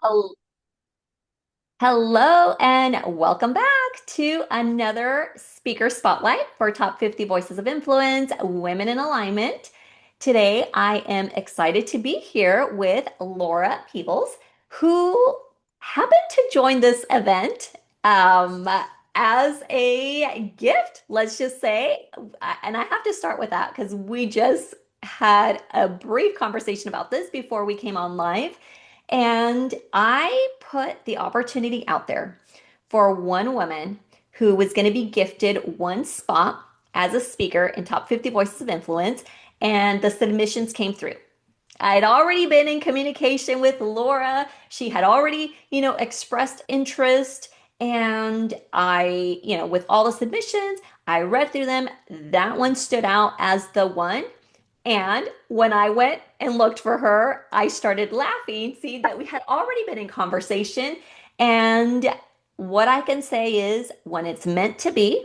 Hel- Hello and welcome back to another speaker spotlight for Top 50 Voices of Influence, Women in Alignment. Today, I am excited to be here with Laura Peebles, who happened to join this event um, as a gift, let's just say. And I have to start with that because we just had a brief conversation about this before we came on live. And I put the opportunity out there for one woman who was going to be gifted one spot as a speaker in Top 50 Voices of Influence, and the submissions came through. I had already been in communication with Laura. She had already, expressed interest. And with all the submissions, I read through them. That one stood out as the one. And when I went and looked for her, I started laughing, seeing that we had already been in conversation. And what I can say is when it's meant to be,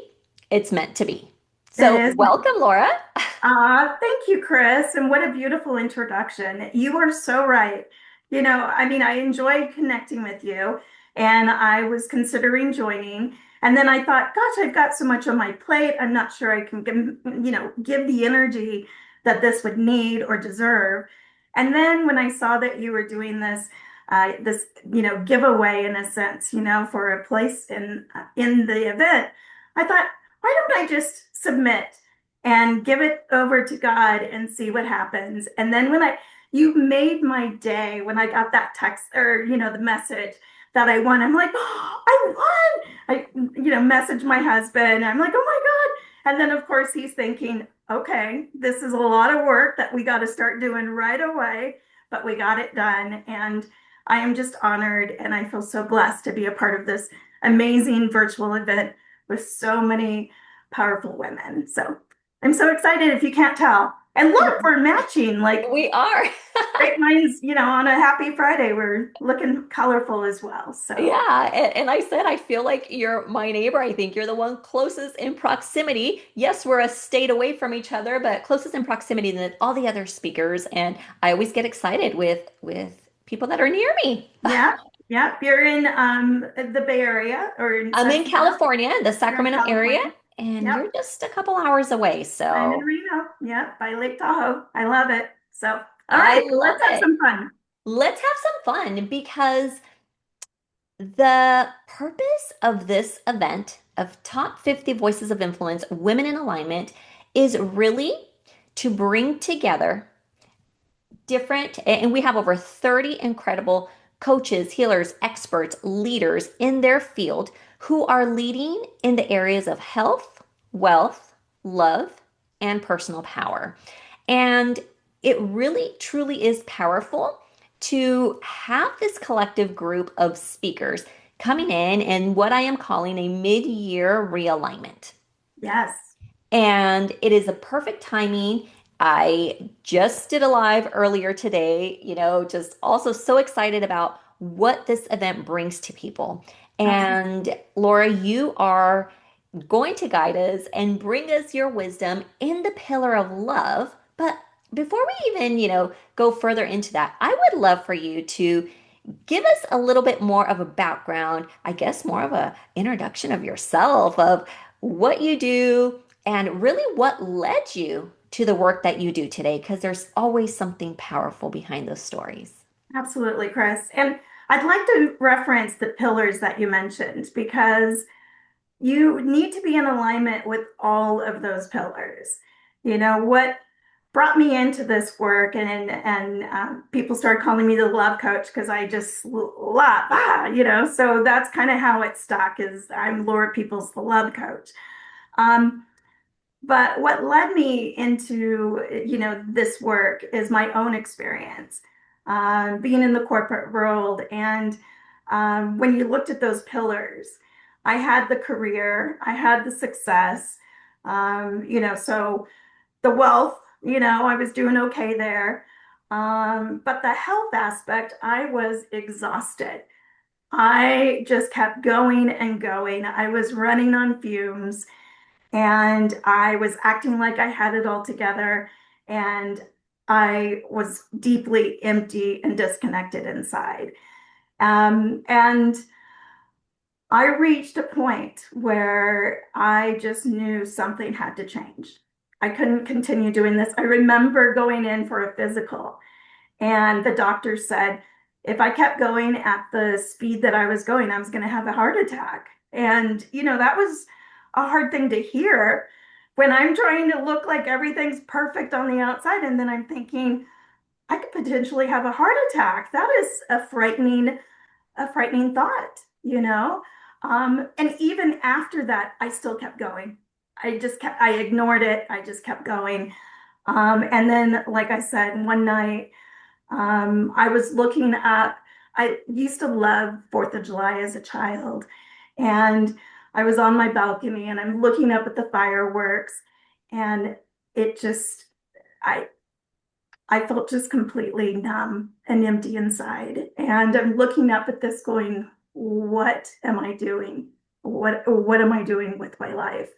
it's meant to be. It So, is. welcome, Laura. Thank you, Chris. And what a beautiful introduction. You are so right. I enjoyed connecting with you, and I was considering joining. And then I thought, gosh, I've got so much on my plate. I'm not sure I can give the energy that this would need or deserve. And then when I saw that you were doing this giveaway in a sense, for a place in the event, I thought, why don't I just submit and give it over to God and see what happens. And then you made my day when I got that text or, the message that I won. I'm like, oh, I won. Message my husband. I'm like, oh my God. And then, of course, he's thinking, okay, this is a lot of work that we got to start doing right away, but we got it done. And I am just honored and I feel so blessed to be a part of this amazing virtual event with so many powerful women. So I'm so excited if you can't tell. And look, we're matching like We are. great minds, on a happy Friday. We're looking colorful as well. So Yeah, and I said I feel like you're my neighbor. I think you're the one closest in proximity. Yes, we're a state away from each other, but closest in proximity than all the other speakers. And I always get excited with people that are near me. yeah, yeah. You're in the Bay Area or in I'm in Sacramento. California, the You're in Sacramento area, California. and Yep. you're just a couple hours away. I'm in So Reno. Yep, by Lake Tahoe. I love it. So all I right, love let's have it. some fun. Let's have some fun because the purpose of this event of Top 50 Voices of Influence, Women in Alignment, is really to bring together and we have over 30 incredible coaches, healers, experts, leaders in their field who are leading in the areas of health, wealth, love, and personal power. And it really, truly is powerful to have this collective group of speakers coming in what I am calling a mid-year realignment. Yes. And it is a perfect timing. I just did a live earlier today, just also so excited about what this event brings to people. Absolutely. And Laura, you are going to guide us and bring us your wisdom in the pillar of love. But before we even, go further into that, I would love for you to give us a little bit more of a background, I guess more of a introduction of yourself, of what you do, and really what led you to the work that you do today, because there's always something powerful behind those stories. Absolutely, Chris. And I'd like to reference the pillars that you mentioned because you need to be in alignment with all of those pillars. What brought me into this work, and people started calling me the love coach because I just love, so that's kind of how it stuck is I'm Laura Peoples, the love coach. Um, but what led me into, this work is my own experience, being in the corporate world. And when you looked at those pillars, I had the career, I had the success, so the wealth, I was doing okay there. But the health aspect, I was exhausted. I just kept going and going. I was running on fumes and I was acting like I had it all together. And I was deeply empty and disconnected inside. And I reached a point where I just knew something had to change. I couldn't continue doing this. I remember going in for a physical, and the doctor said if I kept going at the speed that I was going, I was going to have a heart attack. And, that was a hard thing to hear when I'm trying to look like everything's perfect on the outside. And then I'm thinking, I could potentially have a heart attack. That is a frightening thought, you know? And even after that, I still kept going. I ignored it. I just kept going. And then, like I said, one night, I was looking up, I used to love 4th of July as a child. And I was on my balcony and I'm looking up at the fireworks and it just, I, I felt just completely numb and empty inside. And I'm looking up at this going, what am I doing? What am I doing with my life?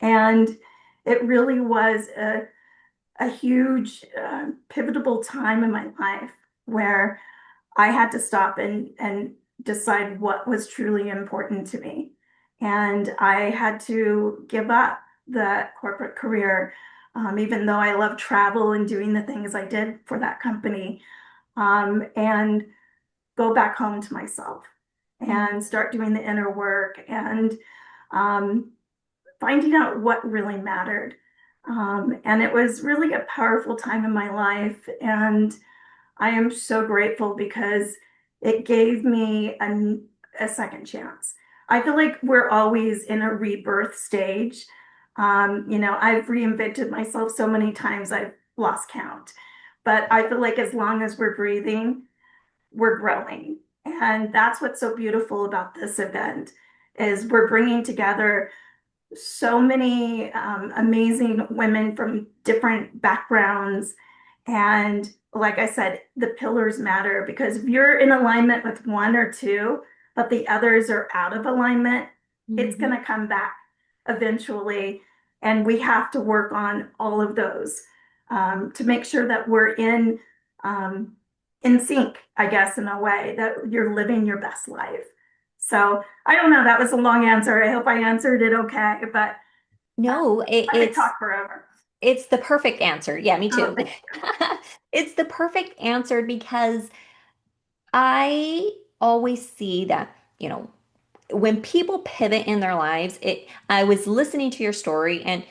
And it really was a huge pivotal time in my life where I had to stop and decide what was truly important to me. And I had to give up the corporate career, even though I love travel and doing the things I did for that company, and go back home to myself and start doing the inner work and um, finding out what really mattered. And it was really a powerful time in my life. And I am so grateful because it gave me a second chance. I feel like we're always in a rebirth stage. I've reinvented myself so many times, I've lost count. But I feel like as long as we're breathing, we're growing. And that's what's so beautiful about this event is we're bringing together so many amazing women from different backgrounds. And like I said, the pillars matter because if you're in alignment with one or two, but the others are out of alignment, it's Mhm. going to come back eventually. And we have to work on all of those to make sure that we're um, in sync, I guess, in a way that you're living your best life. So I don't know. That was a long answer. I hope I answered it okay, but No, I could talk forever. it's the perfect answer. Yeah, me Oh, too. thank It's the perfect answer because I always see that, when people pivot in their lives, I was listening to your story and,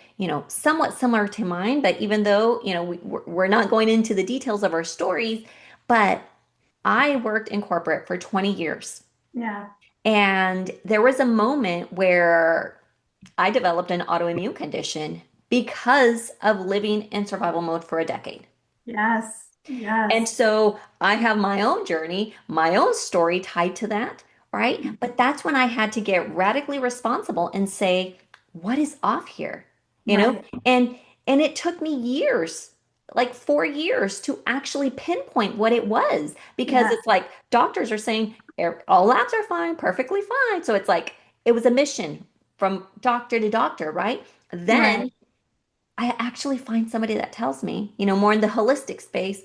somewhat similar to mine, but even though, we're not going into the details of our stories, but I worked in corporate for 20 years. Yeah. And there was a moment where I developed an autoimmune condition because of living in survival mode for a decade. Yes. And Yes. so I have my own journey, my own story tied to that, right? But that's when I had to get radically responsible and say, what is off here? You know? Right. And and it took me years, like 4 years to actually pinpoint what it was because Yeah. it's like doctors are saying all labs are fine, perfectly fine. So it's like it was a mission from doctor to doctor, right? Right. Then I actually find somebody that tells me, more in the holistic space,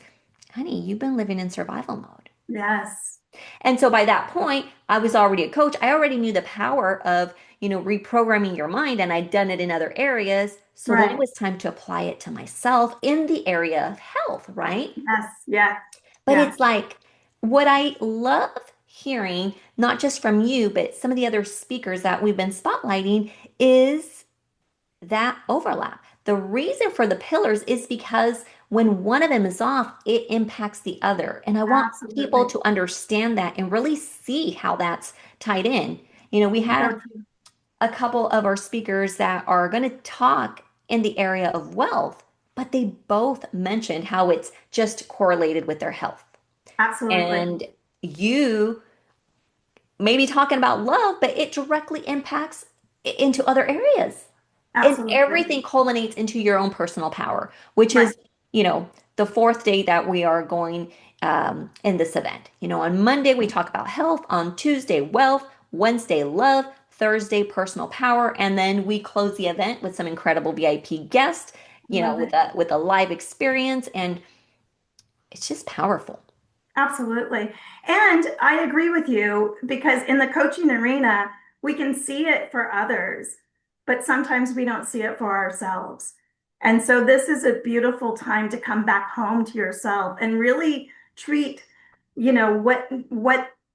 honey, you've been living in survival mode. Yes. And so by that point, I was already a coach. I already knew the power of, reprogramming your mind, and I'd done it in other areas. So then it Right. was time to apply it to myself in the area of health, right? Yes. Yeah. But Yeah. it's like what I love hearing, not just from you, but some of the other speakers that we've been spotlighting, is that overlap. The reason for the pillars is because when one of them is off, it impacts the other. And I want people Absolutely. to understand that and really see how that's tied in. We So had true. a couple of our speakers that are going to talk in the area of wealth, but they both mentioned how it's just correlated with their health. Absolutely. And you may be talking about love, but it directly impacts into other areas. And Absolutely. everything culminates into your own personal power, which Right. is, the fourth day that we are going in this event. On Monday, we talk about health, on Tuesday, wealth, Wednesday, love, Thursday, personal power, and then we close the event with some incredible VIP guests, Love with it. a live experience, and it's just powerful. Absolutely. And I agree with you because in the coaching arena, we can see it for others, but sometimes we don't see it for ourselves. And so this is a beautiful time to come back home to yourself and really treat, what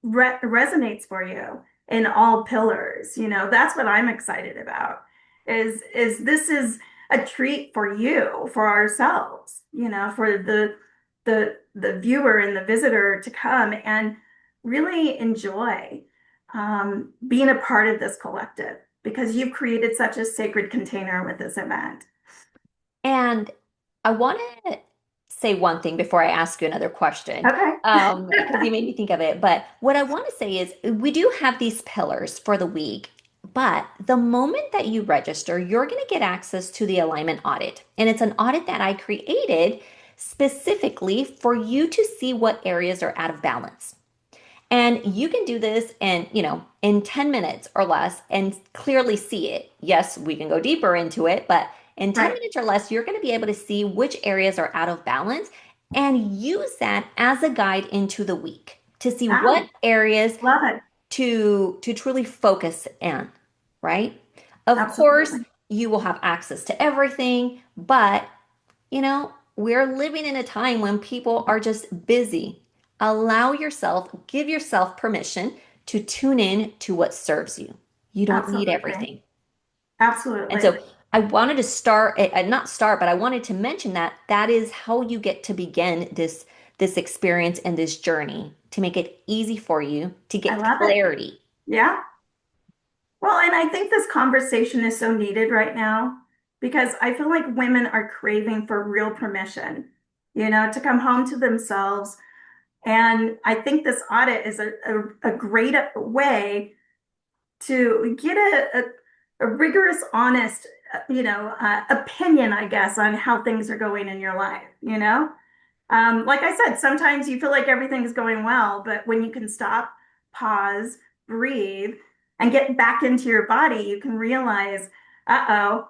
resonates for you in all pillars. That's what I'm excited about. Is this is a treat for you, for ourselves, for the viewer and the visitor to come and really enjoy being a part of this collective because you've created such a sacred container with this event. And I want to say one thing before I ask you another question, Okay. because you made me think of it. But what I want to say is we do have these pillars for the week, but the moment that you register, you're going to get access to the alignment audit. And it's an audit that I created specifically for you to see what areas are out of balance. And you can do this in 10 minutes or less and clearly see it. Yes, we can go deeper into it, but in 10 Right. minutes or less, you're going to be able to see which areas are out of balance and use that as a guide into the week to see what Oh, areas love it. to truly focus in, right? Of course, Absolutely. you will have access to everything, but we're living in a time when people are just busy. Allow yourself, give yourself permission to tune in to what serves you. You don't need Absolutely. everything. And Absolutely. so I wanted to start, not start, but I wanted to mention that that is how you get to begin this experience and this journey to make it easy for you to I get love it. clarity. Yeah. Well, and I think this conversation is so needed right now because I feel like women are craving for real permission, to come home to themselves. And I think this audit is a great way to get a rigorous, honest, opinion, I guess, on how things are going in your life. Like I said, sometimes you feel like everything's going well, but when you can stop, pause, breathe, and get back into your body, you can realize, uh-oh,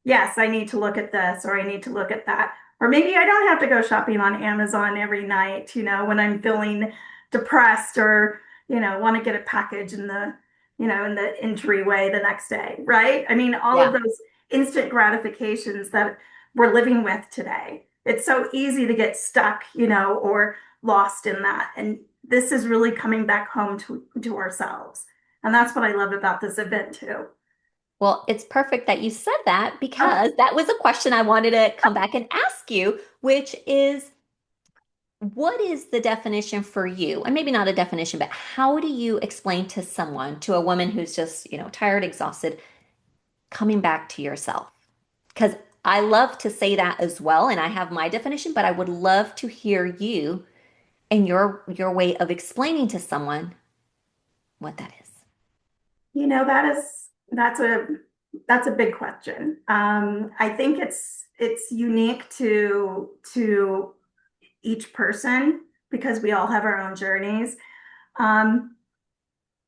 yes, I need to look at this or I need to look at that. Or maybe I don't have to go shopping on Amazon every night, when I'm feeling depressed or, want to get a package in the entryway the next day, right? I mean, all of Yeah. those instant gratifications that we're living with today. It's so easy to get stuck, or lost in that. And this is really coming back home to ourselves. And that's what I love about this event too. Well, it's perfect that you said that Oh, because that was a question I wanted to come back and ask you, which is what is the definition for you? And maybe not a definition, but how do you explain to someone, to a woman who's just, tired, exhausted, coming back to yourself? Because I love to say that as well, and I have my definition, but I would love to hear you and your way of explaining to someone what that is. that's a big question. I think it's unique to each person because we all have our own journeys. Um,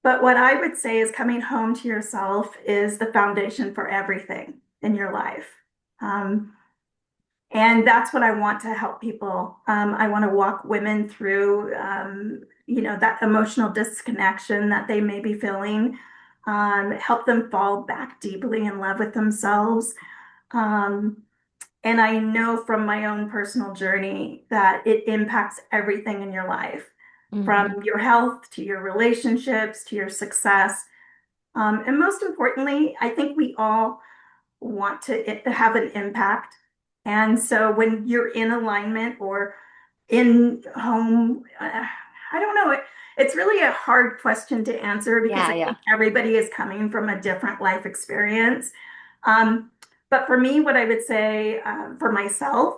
but what I would say is coming home to yourself is the foundation for everything in your life. Um, and that's what I want to help people. I want to walk women through, that emotional disconnection that they may be feeling, help them fall back deeply in love with themselves. Um, and I know from my own personal journey that it impacts everything in your life, Hmm. from your health to your relationships to your success. And most importantly, I think we all want to have an impact. And so when you're in alignment or in home, I don't know. It's really a hard question to answer because Yeah, I yeah. think everybody is coming from a different life experience. Um, but for me, what I would say for myself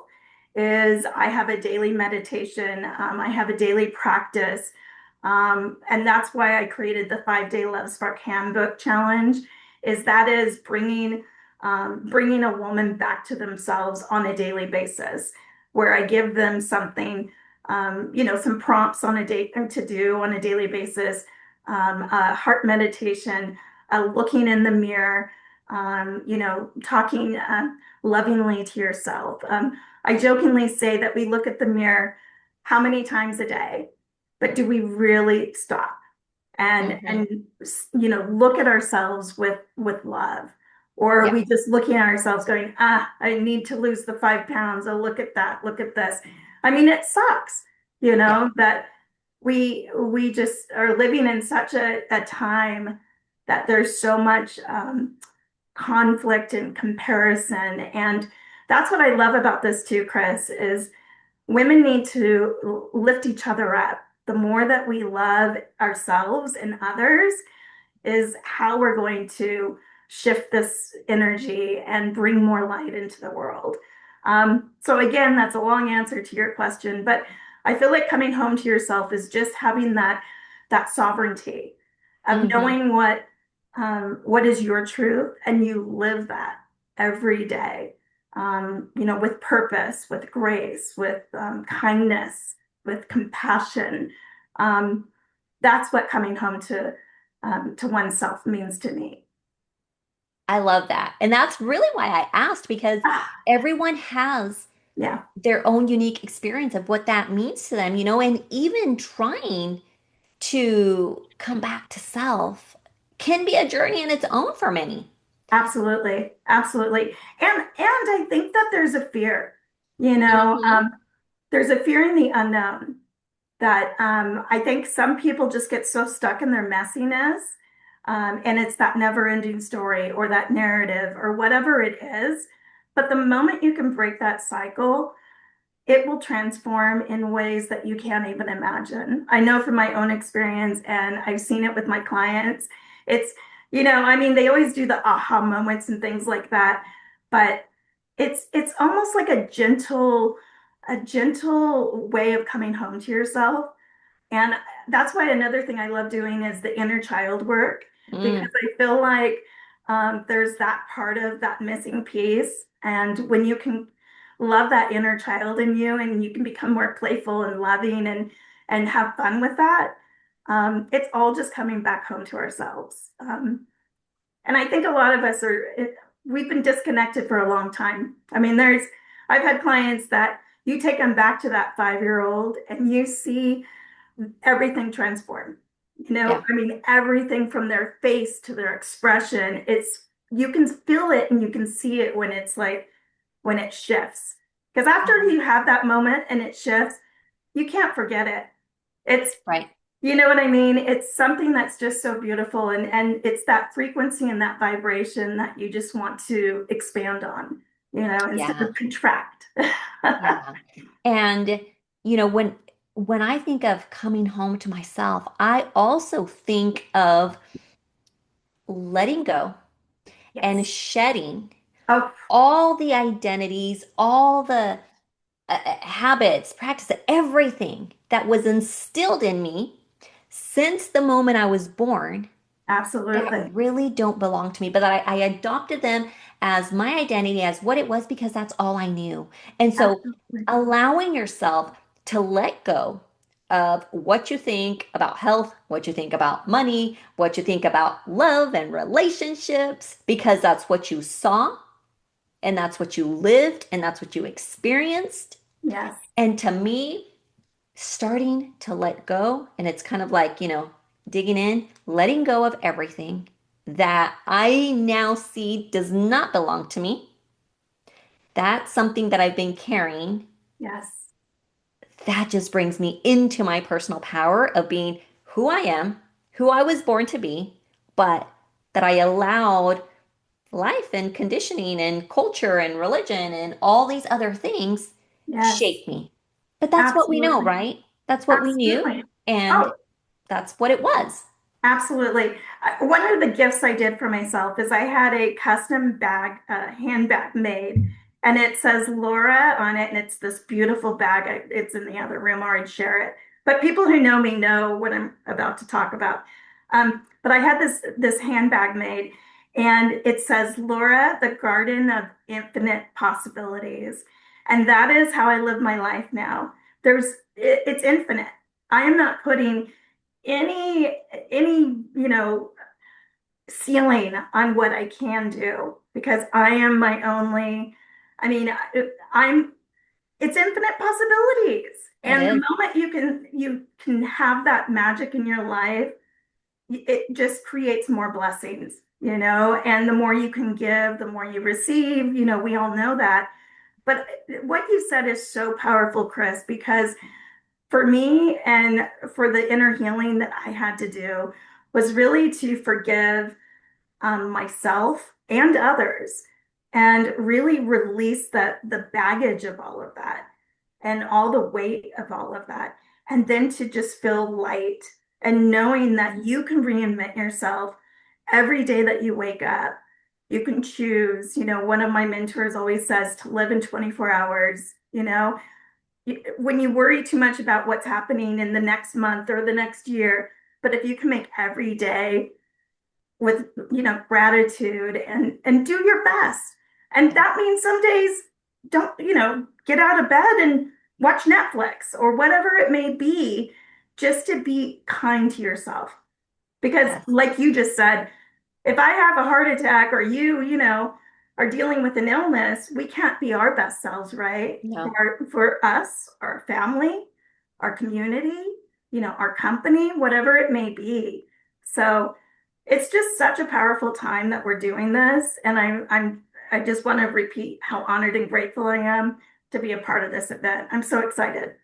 is I have a daily meditation, I have a daily practice. And that's why I created the 5 Day Love Spark Handbook Challenge, is that is bringing a woman back to themselves on a daily basis, where I give them something, some prompts on a day to do on a daily basis, a heart meditation, looking in the mirror, talking lovingly to yourself. I jokingly say that we look at the mirror how many times a day? but do we really stop Hmm. and look at ourselves with love? Or are Yeah. we just looking at ourselves going, I need to lose the 5 pounds. Oh, look at that. Look at this. I mean, it sucks, Yeah. that we just are living in such a time that there's so much conflict and comparison. And that's what I love about this too, Chris, is women need to lift each other up. The more that we love ourselves and others is how we're going to shift this energy and bring more light into the world. So again, that's a long answer to your question, but I feel like coming home to yourself is just having that sovereignty of Hmm. knowing what is your truth, and you live that every day. With purpose, with grace, with kindness, with compassion. Um, that's what coming home to oneself means to me. I love that. And that's really why I asked because Ah, everyone has yeah, their own unique experience of what that means to them, and even trying to come back to self can be a journey in its own for many. absolutely, absolutely. And I think that there's a fear, you know, Hmm. there's a fear in the unknown that I think some people just get so stuck in their messiness. And it's that never-ending story or that narrative or whatever it is. But the moment you can break that cycle, it will transform in ways that you can't even imagine. I know from my own experience, and I've seen it with my clients. It's, I mean, they always do the aha moments and things like that, but it's almost like a gentle way of coming home to yourself. And that's why another thing I love doing is the inner child work, because Mm, I feel like there's that part of that missing piece. And when you can love that inner child in you and you can become more playful and loving and have fun with that, it's all just coming back home to ourselves. And I think a lot of us we've been disconnected for a long time. I mean, I've had clients that you take them back to that 5-year old and you see everything transformed. yeah. I mean, everything from their face to their expression, you can feel it and you can see it when it's like, when it shifts. Because after Mhm. you have that moment and it shifts, you can't forget it. It's, Right. you know what I mean? It's something that's just so beautiful. And it's that frequency and that vibration that you just want to expand on, instead Yeah. of contract. Yeah. And when I think of coming home to myself, I also think of letting go and Yes. shedding Oh, all the identities, all the habits, practices, everything that was instilled in me since the moment I was born that absolutely. really don't belong to me, but I adopted them as my identity, as what it was, because that's all I knew. And so Absolutely. allowing yourself to let go of what you think about health, what you think about money, what you think about love and relationships, because that's what you saw and that's what you lived and that's what you experienced. Yes. And to me, starting to let go, and it's kind of like, digging in, letting go of everything that I now see does not belong to me. That's something that I've been carrying. Yes. That just brings me into my personal power of being who I am, who I was born to be, but that I allowed life and conditioning and culture and religion and all these other things Yes. shape me. But that's what we know, Absolutely. right? That's what we knew. Absolutely. And Oh, that's what it was. absolutely. One of the gifts I did for myself is I had a custom handbag made, and it says Laura on it, and it's this beautiful bag. It's in the other room, or I'd share it. But people who know me know what I'm about to talk about. But I had this handbag made, and it says Laura, the Garden of Infinite Possibilities, and that is how I live my life now. It's infinite. I am not putting any ceiling on what I can do because I am my only. I mean, I'm. it's infinite possibilities. It And the is. moment you can have that magic in your life, it just creates more blessings, and the more you can give, the more you receive, we all know that. But what you said is so powerful, Chris, because for me and for the inner healing that I had to do was really to forgive myself and others and really release the baggage of all of that and all the weight of all of that. And then to just feel light and knowing that you can reinvent yourself every day that you wake up. You can choose, one of my mentors always says to live in 24 hours, when you worry too much about what's happening in the next month or the next year, but if you can make every day with, gratitude and do your best. And that means some days don't, get out of bed and watch Netflix or whatever it may be, just to be kind to yourself. Because Yes. like you just said, if I have a heart attack or you are dealing with an illness, we can't be our best selves, right? No. For us, our family, our community, our company, whatever it may be. So it's just such a powerful time that we're doing this. And I just want to repeat how honored and grateful I am to be a part of this event. I'm so excited.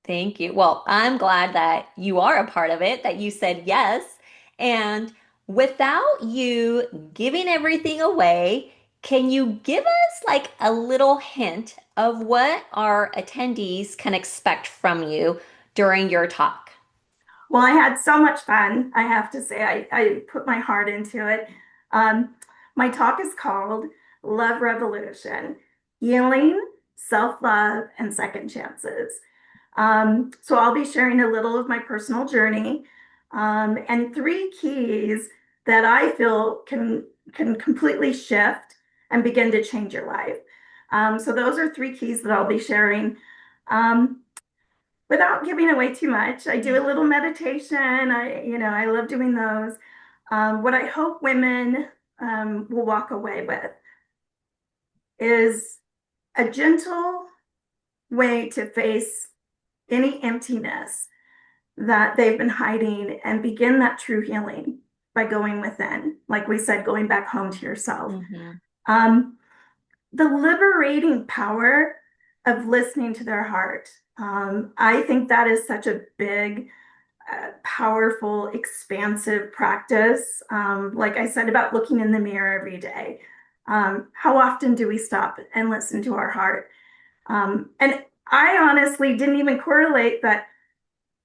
Thank you. Well, I'm glad that you are a part of it, that you said yes. And without you giving everything away, can you give us like a little hint of what our attendees can expect from you during your talk? Well, I had so much fun. I have to say, I put my heart into it. Um, my talk is called Love Revolution: Healing, Self-Love, and Second Chances. So I'll be sharing a little of my personal journey, and three keys that I feel can completely shift and begin to change your life. So those are three keys that I'll be sharing. Um, Without giving away too much, I do a little meditation. I love doing those. What I hope women will walk away with is a gentle way to face any emptiness that they've been hiding and begin that true healing by going within. Like we said, going back home to yourself. Hmm. Um, the liberating power of listening to their heart. I think that is such a big, powerful, expansive practice. Like I said about looking in the mirror every day. How often do we stop and listen to our heart? And I honestly didn't even correlate that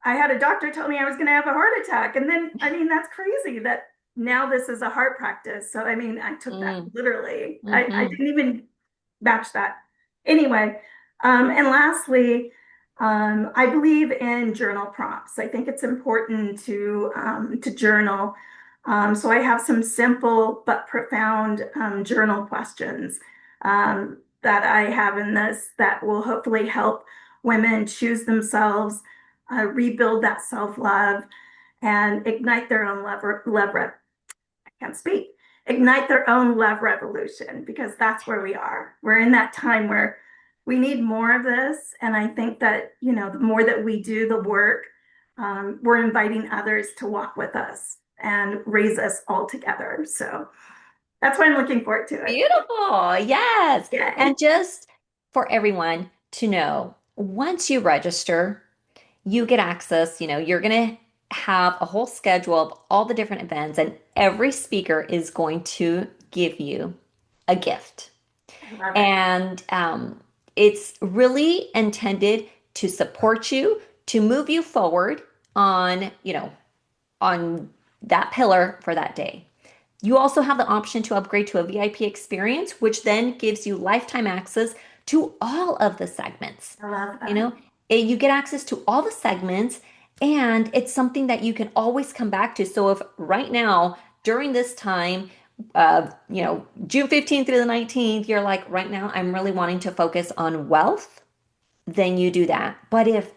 I had a doctor tell me I was going to have a heart attack. And then, I mean, that's crazy that now this is a heart practice. So, I mean, I took that Mm. literally. I Hmm. didn't even match that. Anyway, and lastly, I believe in journal prompts. I think it's important to journal. So I have some simple but profound journal questions that I have in this that will hopefully help women choose themselves, rebuild that self-love, and ignite their own I can't speak. Ignite their own love revolution because that's where we are. We're in that time where we need more of this. And I think that, the more that we do the work, we're inviting others to walk with us and raise us all together. So that's why I'm looking forward to it. Beautiful. Yes. Yay. And just for everyone to know, once you register, you get access, you're going to have a whole schedule of all the different events, and every speaker is going to give you a gift. I love it. And it's really intended to support you, to move you forward on, on that pillar for that day. You also have the option to upgrade to a VIP experience, which then gives you lifetime access to all of the segments. I love You that. know, you get access to all the segments, and it's something that you can always come back to. So if right now, during this time, June 15th through the 19th, you're like, right now, I'm really wanting to focus on wealth, then you do that. But if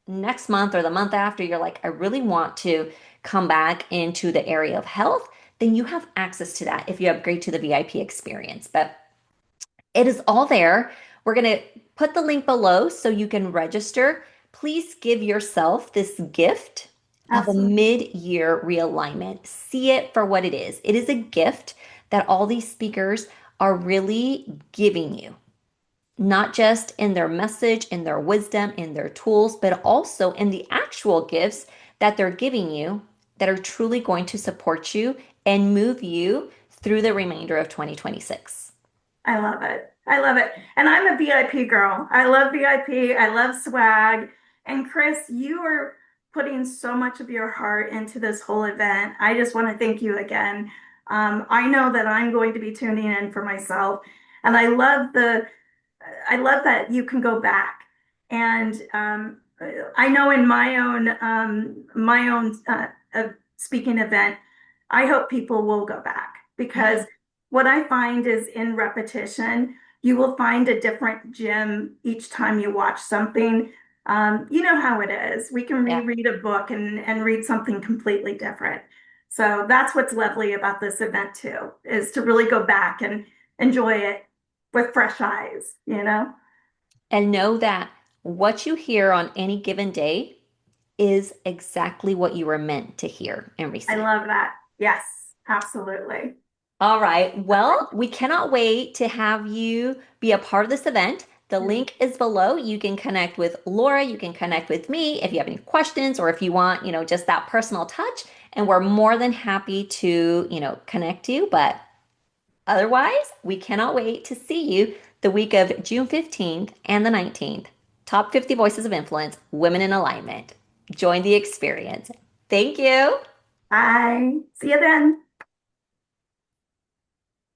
next month or the month after, you're like, I really want to come back into the area of health, then you have access to that if you upgrade to the VIP experience. But it is all there. We're going to put the link below so you can register. Please give yourself this gift of a Absolutely. mid-year realignment. See it for what it is. It is a gift that all these speakers are really giving you, not just in their message, in their wisdom, in their tools, but also in the actual gifts that they're giving you that are truly going to support you and move you through the remainder of 2026. I love it. I love it. And I'm a VIP girl. I love VIP. I love swag. And Chris, you are putting so much of your heart into this whole event. I just want to thank you again. I know that I'm going to be tuning in for myself. And I love that you can go back. And I know in my own speaking event, I hope people will go back because what I find is in repetition, you will find a different gem each time you watch something. You know how it is. We can Yeah. reread a book and read something completely different. So that's what's lovely about this event too, is to really go back and enjoy it with fresh eyes, you know? And know that what you hear on any given day is exactly what you were meant to hear and I receive. love that. Yes, absolutely. All right. Well, we cannot wait to have you be a part of this event. The link is below. You can connect with Laura. You can connect with me if you have any questions or if you want, just that personal touch. And we're more than happy to, connect you. But otherwise, we cannot wait to see you the week of June 15th and the 19th. Top 50 Voices of Influence, Women in Alignment. Join the experience. Thank you. Bye. See you then.